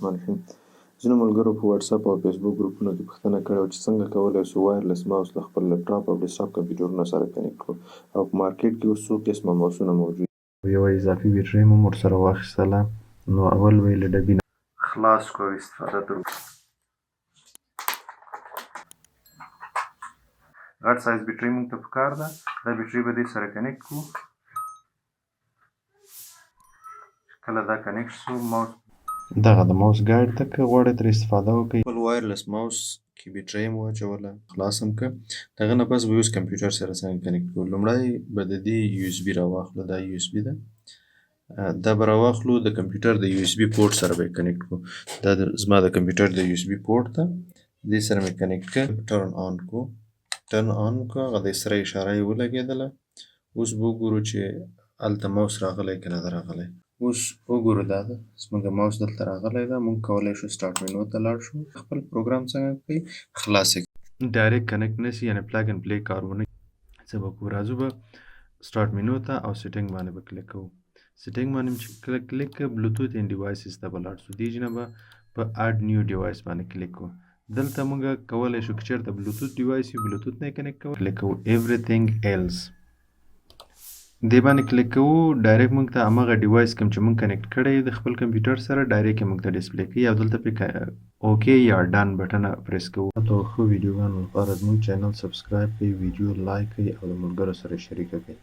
الرحمن. ځینو ملګرو په واتساپ او فیسبوک ګروپونو کې پوښتنه کړې وه چې څنګه کولی شو وایرلس ماوس له خپل لپټاپ او ډیسکتاپ کمپیوټرونو سره کنیکټ کړو او په مارکیټ کې اوس څو قسمه ماوسونه موجود یوه اضافي بیټرۍ مو ورسره واخیستله، نو اول به یې له ډبې نه خلاص کړو استفاده تر غټ سایز بیټرۍ موږ ته پکار ده. دا بیټرۍ به دې سره کنیکټ کړو. کله دا کنیکټ شو ماوس دغه د ماوس ګایډ ته که غواړئ ترې استفاده وکړئ. خپل وایرلس ماوس کې بیټرۍ مو واچوله، خلاص هم کړه. د هغه نه پس به اوس کمپیوټر سره څنګه کنیکټ کړو. لومړی به د دې یو اس بي راواخلو. دا یو اس بي ده، دا به راواخلو د کمپیوټر د یو اس بي پورټ سره به یې کنیکټ کړو. دا زما د کمپیوټر د یو اس بي پورټ ده، دې سره مې کنیکټ کړ. ټرن آن کړو، ټرن آن کړو، هغه د سره اشاره یې ولګېدله. اوس به وګورو چې هلته ماوس راغلی که نه ده راغلی. اوس وګورو دا ده زموږ ماوس دلته راغلی ده. موږ کولی شو سټارټ مینو ته لاړ شو، خپل پروګرام څنګه کوي خلاص یې ډایرکټ کنیکټ نه شي، یعنې پلګ اینډ پلی کارونه. څه به کوو، راځو به سټارټ مینو ته او سیټینګ باندې به کلیک کوو. سیټینګ باندې چې کله کلیک کوو بلوتوث اینډ ډیوایسز ته به لاړ شو. دې نه به په اډ نیو ډیوایس باندې کلیک کوو. دلته موږ کولی شو که چېرته بلوتوث ډیوایس وي بلوتوث نه یې کنیکټ کوو، کلیک کوو ایوریثینګ ایلس. دې باندې کلیک کوو، ډایرکټ موږ ته همغه ډیوایس کوم چې موږ کنیکټ کړی د خپل کمپیوټر سره ډایرکټ یې موږ ته ډسپلی کوي او دلته پرې اوکې یا ډن بټنه پریس کوو. تاسو ښه ویډیوګانو لپاره زموږ چینل سبسکرایب کړئ، ویډیو لایک کړئ او د ملګرو سره شریکه کړئ.